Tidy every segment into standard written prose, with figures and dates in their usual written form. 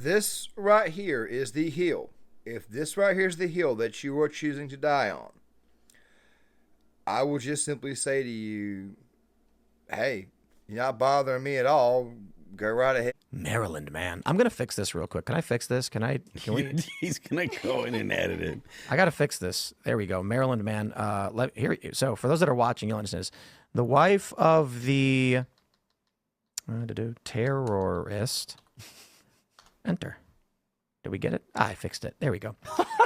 this right here is the hill, if this right here is the hill that you are choosing to die on, I will just simply say to you, hey, you're not bothering me at all. Go right ahead. Maryland, man. I'm going to fix this real quick. Can I fix this? Can we? He's going to go in and edit it. I got to fix this. There we go. Maryland, man. So for those that are watching, you'll understand this. The wife of the terrorist. Enter. Did we get it? I fixed it. There we go.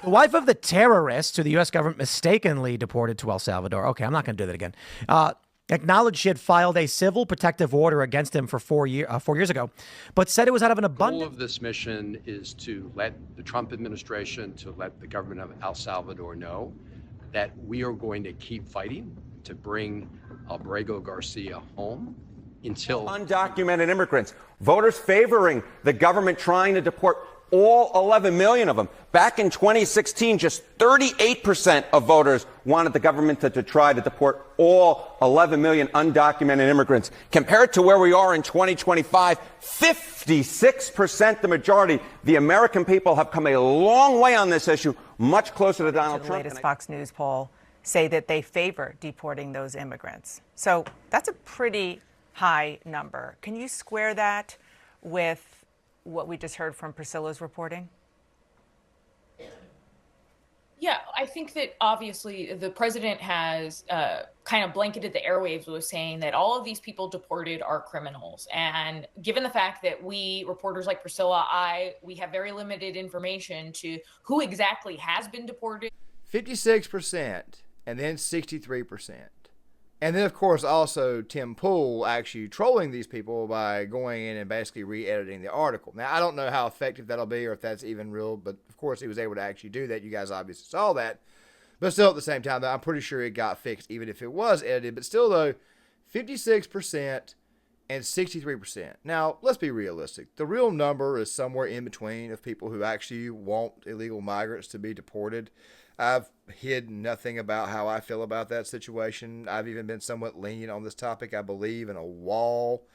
The wife of the terrorist who the U.S. government mistakenly deported to El Salvador. Okay, I'm not going to do that again. Acknowledged she had filed a civil protective order against him for 4 years ago, but said it was out of an abundance. The goal of this mission is to let the Trump administration, to let the government of El Salvador know that we are going to keep fighting to bring Abrego Garcia home until undocumented immigrants, voters favoring the government trying to deport all 11 million of them. Back in 2016, just 38% of voters wanted the government to try to deport all 11 million undocumented immigrants. Compared to where we are in 2025, 56%, the majority. The American people have come a long way on this issue, much closer to Donald Trump. The latest Fox News poll say that they favor deporting those immigrants. So that's a pretty high number. Can you square that with what we just heard from Priscilla's reporting? Yeah, I think that obviously the president has kind of blanketed the airwaves with saying that all of these people deported are criminals. And given the fact that we, reporters like Priscilla, we have very limited information to who exactly has been deported. 56% and then 63%. And then, of course, also Tim Pool actually trolling these people by going in and basically re-editing the article. Now, I don't know how effective that'll be or if that's even real, but of course he was able to actually do that. You guys obviously saw that. But still, at the same time, I'm pretty sure it got fixed, even if it was edited. But still, though, 56% and 63%. Now, let's be realistic. The real number is somewhere in between of people who actually want illegal migrants to be deported. I've hid nothing about how I feel about that situation. I've even been somewhat lenient on this topic, I believe, in a wall.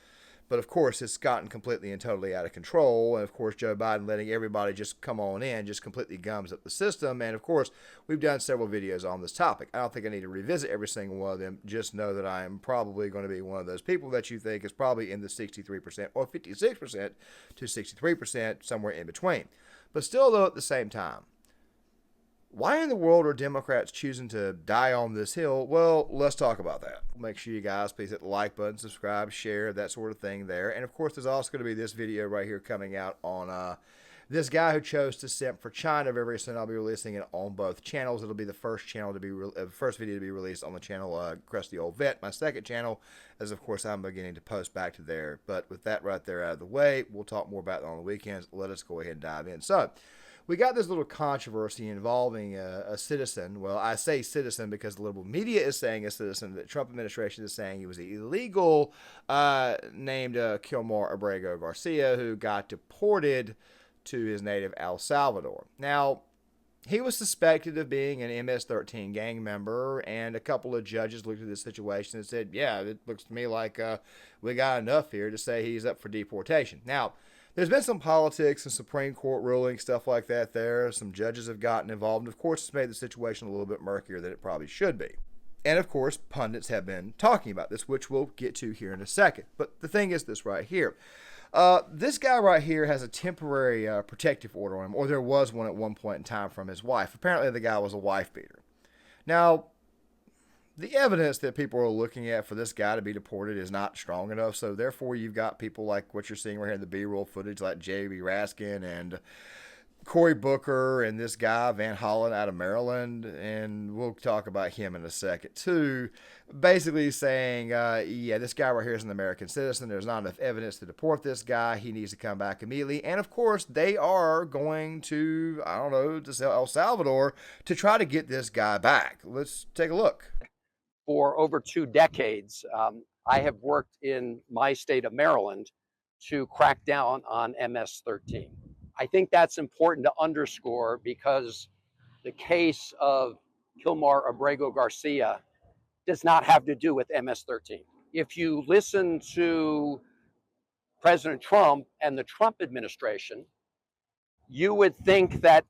But of course, it's gotten completely and totally out of control. And of course, Joe Biden letting everybody just come on in just completely gums up the system. And of course, we've done several videos on this topic. I don't think I need to revisit every single one of them. Just know that I am probably going to be one of those people that you think is probably in the 63% or 56% to 63%, somewhere in between. But still, though, at the same time, why in the world are Democrats choosing to die on this hill? Well, let's talk about that. Make sure you guys please hit the like button, subscribe, share, that sort of thing there. And of course, there's also going to be this video right here coming out on this guy who chose to simp for China. Very soon I'll be releasing it on both channels. It'll be the first channel to be first video to be released on the channel Crusty Old Vet, my second channel, as of course I'm beginning to post back to there. But with that right there out of the way, we'll talk more about it on the weekends. Let us go ahead and dive in. So, we got this little controversy involving a citizen. Well, I say citizen because the liberal media is saying a citizen. The Trump administration is saying he was illegal, named Kilmar Abrego Garcia, who got deported to his native El Salvador. Now, he was suspected of being an MS-13 gang member, and a couple of judges looked at this situation and said, yeah, it looks to me like we got enough here to say he's up for deportation. Now, there's been some politics and Supreme Court rulings, stuff like that there. Some judges have gotten involved. And of course, it's made the situation a little bit murkier than it probably should be. And of course, pundits have been talking about this, which we'll get to here in a second. But the thing is this right here. This guy right here has a temporary protective order on him, or there was one at one point in time from his wife. Apparently, the guy was a wife beater. Now, the evidence that people are looking at for this guy to be deported is not strong enough. So therefore, you've got people like what you're seeing right here in the B-roll footage, like J.B. Raskin and Cory Booker and this guy, Van Hollen, out of Maryland. And we'll talk about him in a second, too. Basically saying, yeah, this guy right here is an American citizen. There's not enough evidence to deport this guy. He needs to come back immediately. And, of course, they are going to, I don't know, to El Salvador to try to get this guy back. Let's take a look. For over 2 decades, I have worked in my state of Maryland to crack down on MS-13. I think that's important to underscore because the case of Kilmar Abrego Garcia does not have to do with MS-13. If you listen to President Trump and the Trump administration, you would think that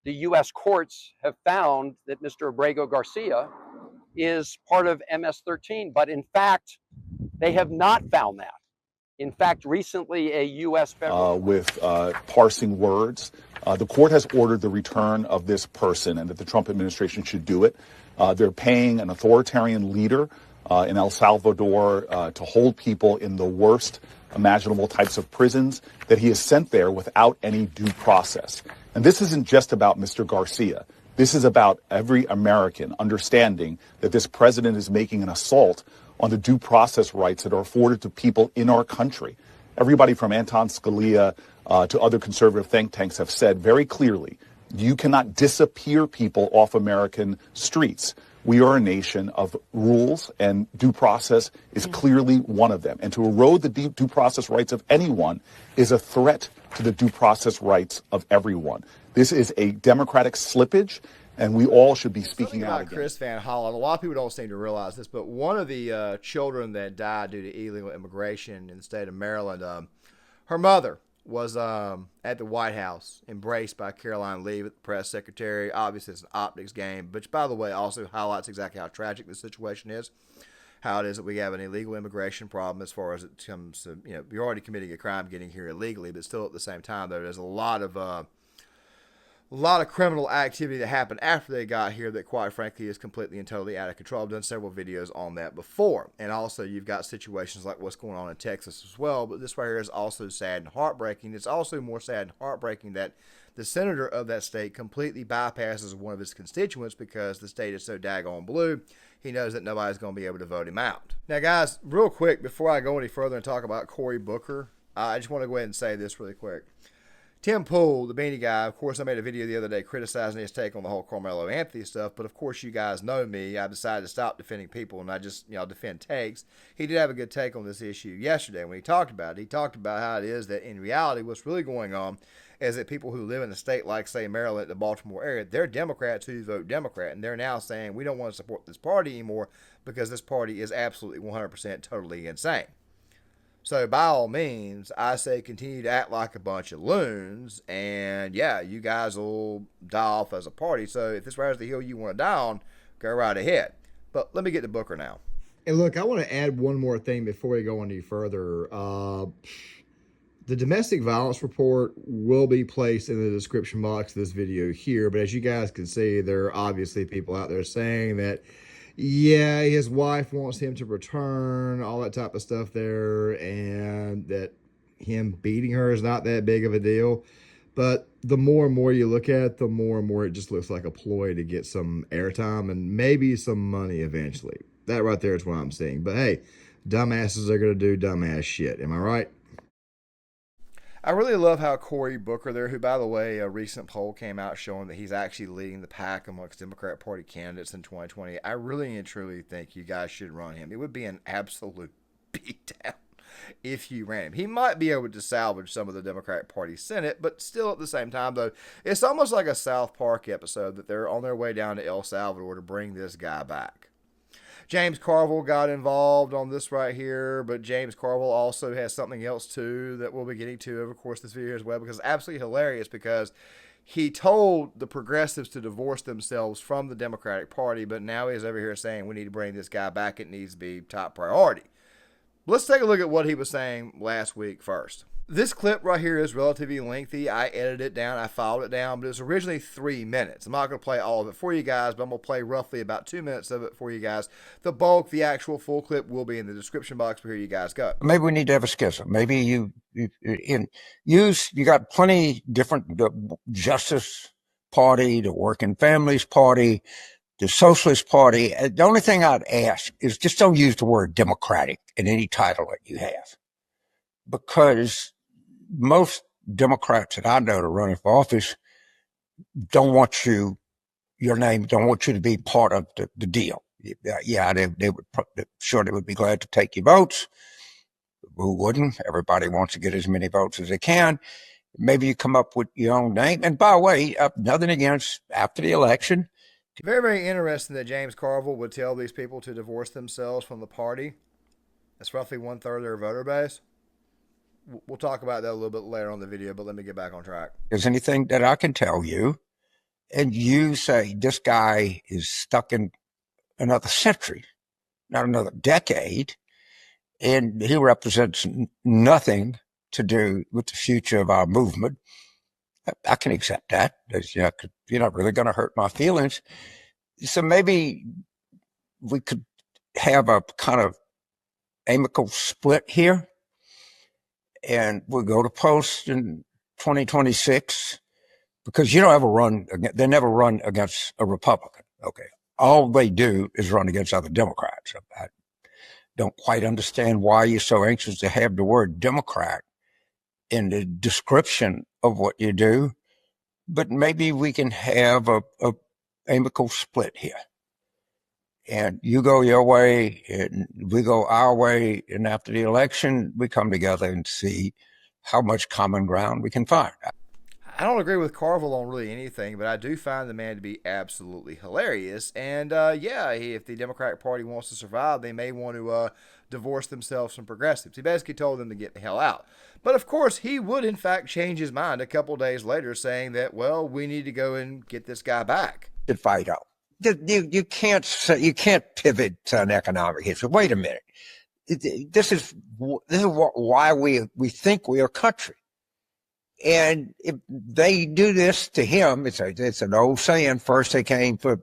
the U.S. courts have found that Mr. Abrego Garcia is part of MS-13, but in fact, they have not found that. In fact, recently a U.S. federal with parsing words. The court has ordered the return of this person and that the Trump administration should do it. They're paying an authoritarian leader in El Salvador to hold people in the worst imaginable types of prisons that he has sent there without any due process. And this isn't just about Mr. Garcia. This is about every American understanding that this president is making an assault on the due process rights that are afforded to people in our country. Everybody from Anton Scalia to other conservative think tanks have said very clearly, you cannot disappear people off American streets. We are a nation of rules, and due process is clearly one of them. And to erode the due process rights of anyone is a threat to the due process rights of everyone. This is a democratic slippage, and we all should be speaking out against. Chris Van Hollen, a lot of people don't seem to realize this, but one of the children that died due to illegal immigration in the state of Maryland, her mother was at the White House, embraced by Caroline Leavitt, the press secretary. Obviously, it's an optics game, which, by the way, also highlights exactly how tragic the situation is, how it is that we have an illegal immigration problem as far as it comes to, you're already committing a crime getting here illegally, but still at the same time, though, there's a lot of criminal activity that happened after they got here that, quite frankly, is completely and totally out of control. I've done several videos on that before. And also, you've got situations like what's going on in Texas as well. But this right here is also sad and heartbreaking. It's also more sad and heartbreaking that the senator of that state completely bypasses one of his constituents because the state is so daggone blue. He knows that nobody's going to be able to vote him out. Now, guys, real quick, before I go any further and talk about Cory Booker, I just want to go ahead and say this really quick. Tim Pool, the beanie guy, of course, I made a video the other day criticizing his take on the whole Carmelo Anthony stuff, but of course you guys know me. I decided to stop defending people and I just, defend takes. He did have a good take on this issue yesterday when he talked about it. He talked about how it is that in reality what's really going on is that people who live in a state like, say, Maryland, the Baltimore area, they're Democrats who vote Democrat, and they're now saying we don't want to support this party anymore because this party is absolutely 100% totally insane. So by all means, I say continue to act like a bunch of loons, and yeah, you guys will die off as a party. So if this right is the hill you want to die on, go right ahead. But let me get to Booker now. And look, I want to add one more thing before we go any further. The domestic violence report will be placed in the description box of this video here, but as you guys can see, there are obviously people out there saying that yeah, his wife wants him to return, all that type of stuff there, and that him beating her is not that big of a deal. But the more and more you look at it, the more and more it just looks like a ploy to get some airtime and maybe some money eventually. That right there is what I'm seeing. But hey, dumbasses are going to do dumbass shit. Am I right? I really love how Cory Booker there, who, by the way, a recent poll came out showing that he's actually leading the pack amongst Democrat Party candidates in 2020. I really and truly think you guys should run him. It would be an absolute beatdown if you ran him. He might be able to salvage some of the Democratic Party Senate, but still at the same time, though, it's almost like a South Park episode that they're on their way down to El Salvador to bring this guy back. James Carville got involved on this right here, but James Carville also has something else too that we'll be getting to over the course of this video as well, because it's absolutely hilarious because he told the progressives to divorce themselves from the Democratic Party, but now he's over here saying we need to bring this guy back. It needs to be top priority. Let's take a look at what he was saying last week first. This clip right here is relatively lengthy. I edited it down. I filed it down, but it was originally 3 minutes. I'm not going to play all of it for you guys, but I'm going to play roughly about 2 minutes of it for you guys. The bulk, the actual full clip, will be in the description box, but here you guys go. Maybe we need to have a schism. Maybe you got plenty different, the Justice Party, the Working Families Party, the Socialist Party. The only thing I'd ask is just don't use the word Democratic in any title that you have, because most Democrats that I know that are running for office don't want your name, don't want you to be part of the deal. Yeah, they would be glad to take your votes. Who wouldn't? Everybody wants to get as many votes as they can. Maybe you come up with your own name. And by the way, nothing against after the election. Very, very interesting that James Carville would tell these people to divorce themselves from the party. That's roughly 1/3 of their voter base. We'll talk about that a little bit later on the video, but let me get back on track. There's anything that I can tell you, and you say this guy is stuck in another century, not another decade, and he represents nothing to do with the future of our movement, I can accept that. You're not really going to hurt my feelings. So maybe we could have a kind of amicable split here, and we'll go to post in 2026, because you don't ever run, they never run against a Republican. Okay. All they do is run against other Democrats. I don't quite understand why you're so anxious to have the word Democrat in the description of what you do, but maybe we can have a amicable split here. And you go your way, and we go our way, and after the election, we come together and see how much common ground we can find. I don't agree with Carville on really anything, but I do find the man to be absolutely hilarious. And if the Democratic Party wants to survive, they may want to divorce themselves from progressives. He basically told them to get the hell out. But of course, he would in fact change his mind a couple days later, saying that, well, we need to go and get this guy back. To fight out. You can't pivot to an economic history. Wait a minute. This is why we think we are a country. And if they do this to him, it's an old saying. First they came for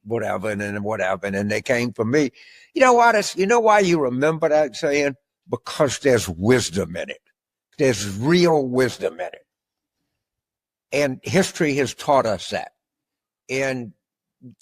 whatever, and then they came for me. You know what? You know why you remember that saying? Because there's wisdom in it. There's real wisdom in it. And history has taught us that. And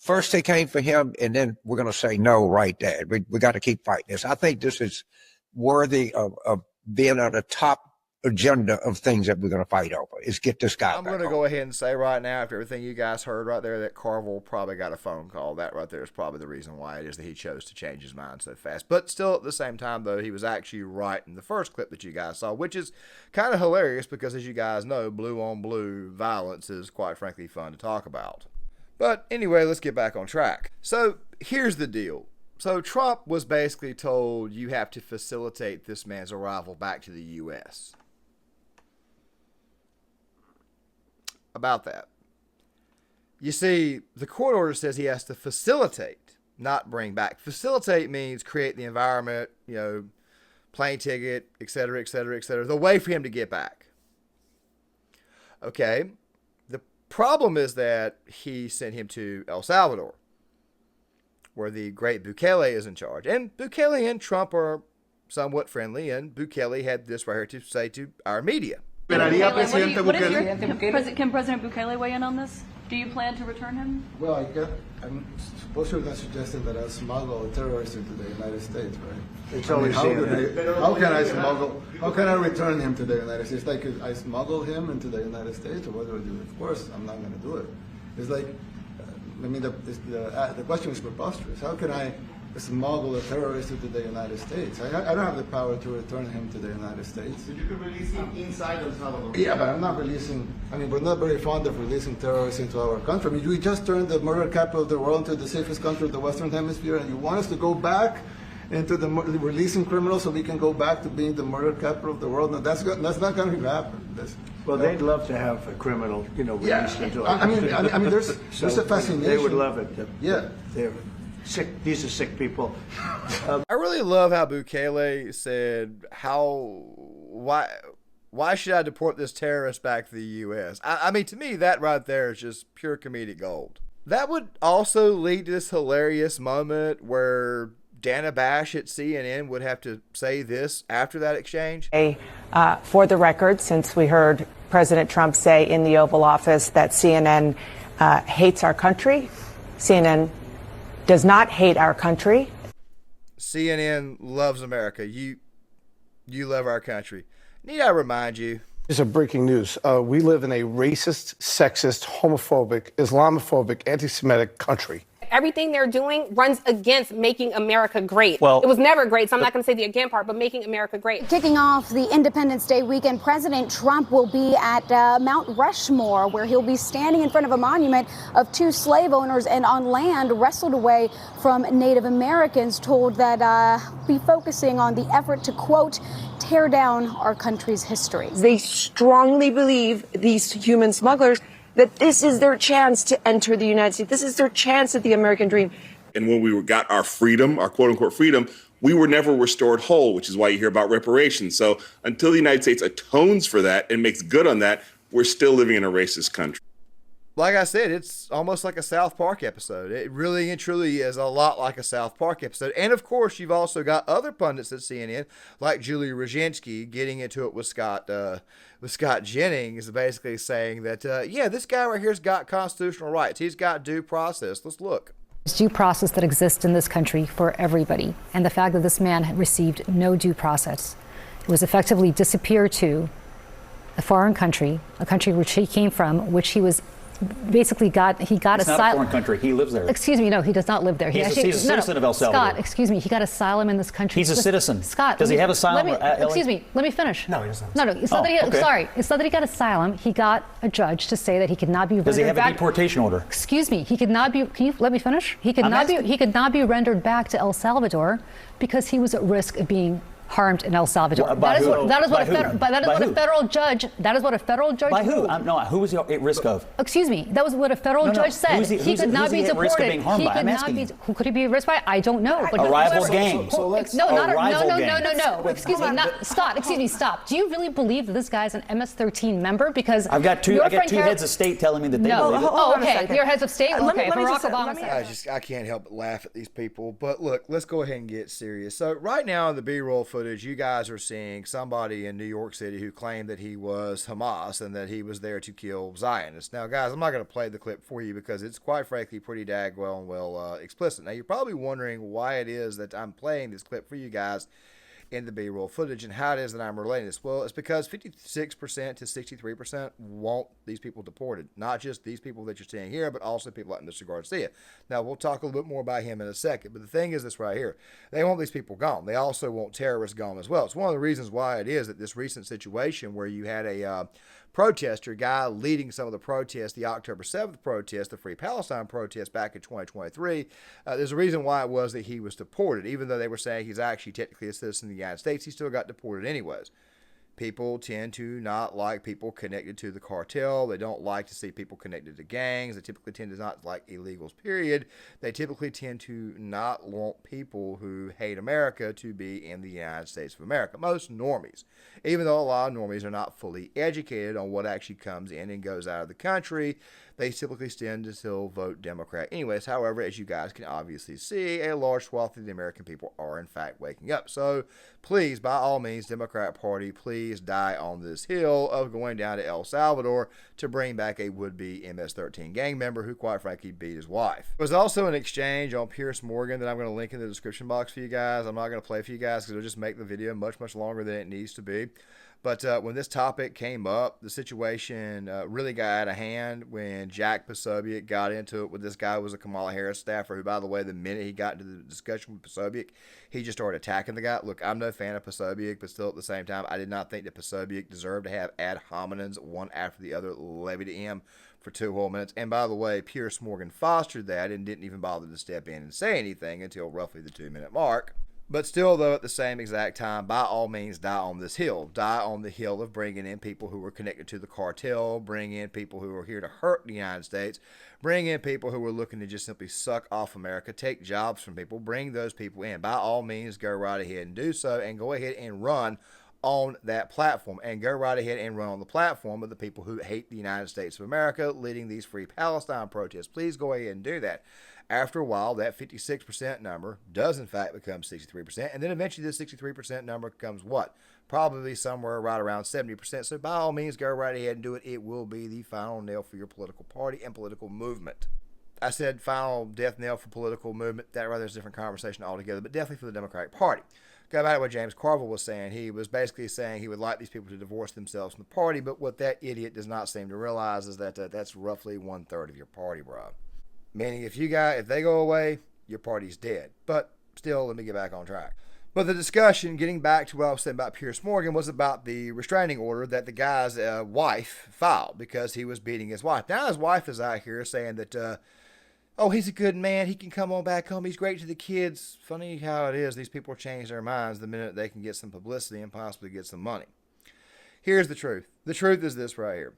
first they came for him, and then we're going to say no right there. We got to keep fighting this. I think this is worthy of being on the top agenda of things that we're going to fight over, is get this guy I'm going to go ahead and say right now, after everything you guys heard right there, that Carville probably got a phone call. That right there is probably the reason why it is that he chose to change his mind so fast. But still, at the same time, though, he was actually right in the first clip that you guys saw, which is kind of hilarious because, as you guys know, blue on blue violence is quite frankly fun to talk about. But anyway, let's get back on track. So here's the deal. So Trump was basically told, you have to facilitate this man's arrival back to the U.S. About that. You see, the court order says he has to facilitate, not bring back. Facilitate means create the environment, plane ticket, etc., etc., etc. The way for him to get back. Okay. The problem is that he sent him to El Salvador, where the great Bukele is in charge. And Bukele and Trump are somewhat friendly, and Bukele had this right here to say to our media. Can President Bukele weigh in on this? Do you plan to return him? Well, I'm supposed to have suggested that I smuggle a terrorist into the United States, right? It's always how can I return him to the United States? Like, I smuggle him into the United States, or what do I do? Of course, I'm not going to do it. It's like, the question is preposterous. How can I smuggle a terrorist into the United States? I don't have the power to return him to the United States. But you could release him inside El Salvador. Yeah, but I'm not releasing. We're not very fond of releasing terrorists into our country. We just turned the murder capital of the world into the safest country of the Western Hemisphere, and you want us to go back into the releasing criminals so we can go back to being the murder capital of the world? No, that's not going to happen. They'd love to have a criminal, released into. There's a fascination. They would love it. They're sick. These are sick people. I really love how Bukele said, why should I deport this terrorist back to the U.S.? To me, that right there is just pure comedic gold. That would also lead to this hilarious moment where Dana Bash at CNN would have to say this after that exchange. For the record, since we heard President Trump say in the Oval Office that CNN hates our country, CNN does not hate our country. CNN loves America. You love our country. Need I remind you? This is breaking news. We live in a racist, sexist, homophobic, Islamophobic, anti-Semitic country. everything they're doing runs against making America great. Well, it was never great, so I'm not going to say the again part, but making America great. Kicking off the Independence Day weekend, President Trump will be at Mount Rushmore, where he'll be standing in front of a monument of 2 slave owners and on land wrestled away from Native Americans, told that be focusing on the effort to, quote, tear down our country's history. They strongly believe, these human smugglers, that this is their chance to enter the United States. This is their chance at the American dream. And when we got our freedom, our quote unquote freedom, we were never restored whole, which is why you hear about reparations. So until the United States atones for that and makes good on that, we're still living in a racist country. Like I said, it's almost like a South Park episode. It really and truly is a lot like a South Park episode. And of course, you've also got other pundits at CNN, like Julie Roginski, getting into it with Scott Jennings, basically saying that, yeah, this guy right here's got constitutional rights. He's got due process. Let's look. There's due process that exists in this country for everybody. And the fact that this man had received no due process, it was effectively disappeared to a foreign country, a country which he came from, which he was basically he got It's not a asylum. foreign country. He lives there. Excuse me, no, he does not live there. He's a citizen of El Salvador. Scott, excuse me, he got asylum in this country. He's a citizen. Scott, does he have asylum? Excuse me, let me finish. No, he doesn't. No, it's not that he. Sorry, it's not that he got asylum. He got a judge to say that he could not be. Does he have back. a deportation order? Excuse me, he could not be. Can you let me finish? He could He could not be rendered back to El Salvador because he was at risk of being harmed in El Salvador. Well, that is what a federal judge. That is what a federal judge. By who? Who was he at risk of? Excuse me. That was what a federal judge said. He could not be deported. Risk of being harmed by? I'm asking you. Who could he be at risk by? I don't know. But a rival gang. No. Excuse me, Scott. Excuse me. Stop. Do you really believe that this guy's an MS-13 member? Because I've got two heads of state telling me that they believe it. Oh, okay. Your heads of state. Okay. Barack Obama. I can't help but laugh at these people. But look, let's go ahead and get serious. So right now in the B-roll footage, you guys are seeing somebody in New York City who claimed that he was Hamas and that he was there to kill Zionists. Now, guys, I'm not going to play the clip for you because it's quite frankly pretty well explicit. Now, you're probably wondering why it is that I'm playing this clip for you guys in the B-roll footage and how it is that I'm relating this. Well, it's because 56% to 63% want these people deported. Not just these people that you're seeing here, but also people like Mr. Garcia. Now, we'll talk a little bit more about him in a second, but the thing is this right here. They want these people gone. They also want terrorists gone as well. It's one of the reasons why it is that this recent situation where you had a protester, guy leading some of the protests, the October 7th protest, the Free Palestine protest back in 2023, there's a reason why it was that he was deported. Even though they were saying he's actually technically a citizen of the United States, he still got deported anyways. People tend to not like people connected to the cartel. They don't like to see people connected to gangs. They typically tend to not like illegals, period. They typically tend to not want people who hate America to be in the United States of America. Most normies, even though a lot of normies are not fully educated on what actually comes in and goes out of the country, they typically tend to still vote Democrat anyways. However, as you guys can obviously see, a large swath of the American people are in fact waking up. So please, by all means, Democrat Party, please die on this hill of going down to El Salvador to bring back a would-be MS-13 gang member who quite frankly beat his wife. There was also an exchange on Piers Morgan that I'm going to link in the description box for you guys. I'm not going to play for you guys because it'll just make the video much longer than it needs to be. But when this topic came up, the situation really got out of hand when Jack Posobiec got into it with this guy who was a Kamala Harris staffer who, by the way, the minute he got into the discussion with Posobiec, he just started attacking the guy. Look, I'm no fan of Posobiec, but still at the same time, I did not think that Posobiec deserved to have ad hominems one after the other levied at him for 2 whole minutes. And by the way, Piers Morgan fostered that and didn't even bother to step in and say anything until roughly the 2-minute mark. But still, though, at the same exact time, by all means, die on this hill. Die on the hill of bringing in people who are connected to the cartel, bring in people who are here to hurt the United States, bring in people who are looking to just simply suck off America, take jobs from people, bring those people in. By all means, go right ahead and do so, and go ahead and run on that platform, and go right ahead and run on the platform of the people who hate the United States of America leading these Free Palestine protests. Please go ahead and do that. After a while, that 56% number does in fact become 63%, and then eventually this 63% number becomes what? Probably somewhere right around 70%. So by all means, go right ahead and do it. It will be the final nail for your political party and political movement. I said final death knell for political movement. That rather is a different conversation altogether, but definitely for the Democratic Party. Go back to what James Carville was saying. He was basically saying he would like these people to divorce themselves from the party, but what that idiot does not seem to realize is that that's roughly 1/3 of your party, bro. Meaning if they go away, your party's dead. But still, let me get back on track. But the discussion, getting back to what I was saying about Piers Morgan, was about the restraining order that the guy's wife filed because he was beating his wife. Now his wife is out here saying that, oh, he's a good man. He can come on back home. He's great to the kids. Funny how it is. These people change their minds the minute they can get some publicity and possibly get some money. Here's the truth. The truth is this right here.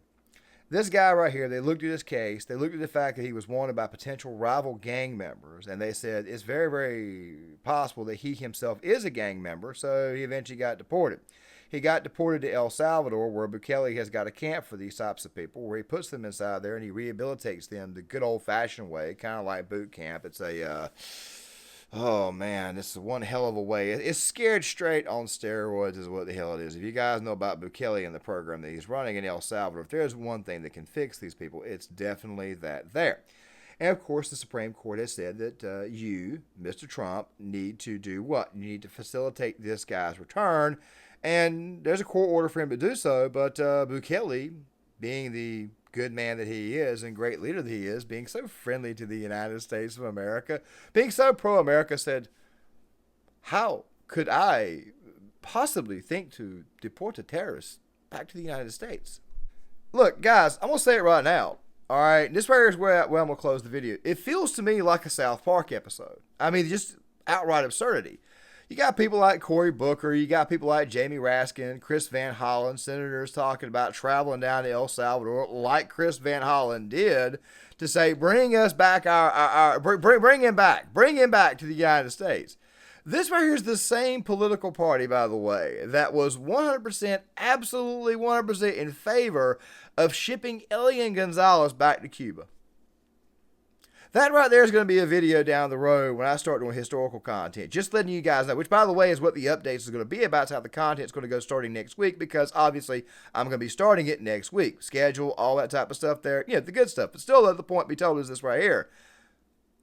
This guy right here, they looked at his case. They looked at the fact that he was wanted by potential rival gang members. And they said it's very, very possible that he himself is a gang member. So he eventually got deported. He got deported to El Salvador, where Bukele has got a camp for these types of people, where he puts them inside there and he rehabilitates them the good old-fashioned way, kind of like boot camp. It's a, oh man, this is one hell of a way. It's scared straight on steroids is what the hell it is. If you guys know about Bukele and the program that he's running in El Salvador, if there's one thing that can fix these people, it's definitely that there. And of course, the Supreme Court has said that you, Mr. Trump, need to do what? You need to facilitate this guy's return. And there's a court order for him to do so, but Bukele, being the good man that he is and great leader that he is, being so friendly to the United States of America, being so pro-America, said, how could I possibly think to deport a terrorist back to the United States? Look, guys, I'm going to say it right now. All right, this right here is where I'm going to close the video. It feels to me like a South Park episode. I mean, just outright absurdity. You got people like Cory Booker, you got people like Jamie Raskin, Chris Van Hollen, senators talking about traveling down to El Salvador like Chris Van Hollen did to say, bring us back bring him back to the United States. This right here is the same political party, by the way, that was 100%, absolutely 100% in favor of shipping Elian Gonzalez back to Cuba. That right there is going to be a video down the road when I start doing historical content. Just letting you guys know, which by the way is what the updates is going to be about, how the content is going to go starting next week, because obviously I'm going to be starting it next week. Schedule, all that type of stuff there. You know, the good stuff. But still, the point be told is this right here.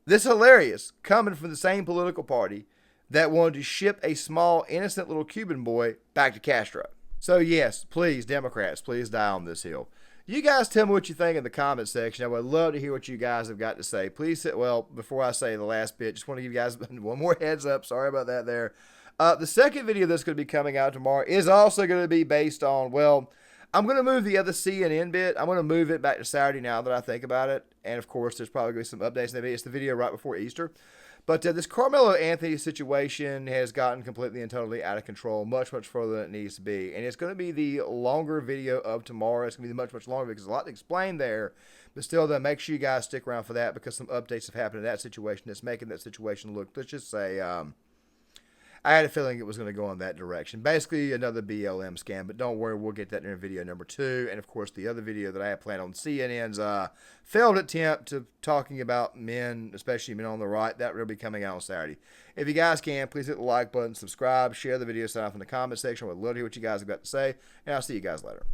This is hilarious, coming from the same political party that wanted to ship a small, innocent little Cuban boy back to Castro. So yes, please, Democrats, please die on this hill. You guys tell me what you think in the comment section. I would love to hear what you guys have got to say. Please, well, before I say the last bit, just want to give you guys one more heads up. Sorry about that there. The second video that's going to be coming out tomorrow is also going to be based on, well, I'm going to move the other CNN bit. I'm going to move it back to Saturday now that I think about it. And, of course, there's probably going to be some updates in the video. It's the video right before Easter. But this Carmelo Anthony situation has gotten completely and totally out of control, much, much further than it needs to be. And it's going to be the longer video of tomorrow. It's going to be much, much longer because there's a lot to explain there. But still, though, make sure you guys stick around for that because some updates have happened in that situation that's making that situation look, let's just say, I had a feeling it was going to go in that direction. Basically, another BLM scam, but don't worry, we'll get that in video number 2. And, of course, the other video that I had planned on CNN's failed attempt to talking about men, especially men on the right, that will be coming out on Saturday. If you guys can, please hit the like button, subscribe, share the video, sign off in the comment section. I would love to hear what you guys have got to say, and I'll see you guys later.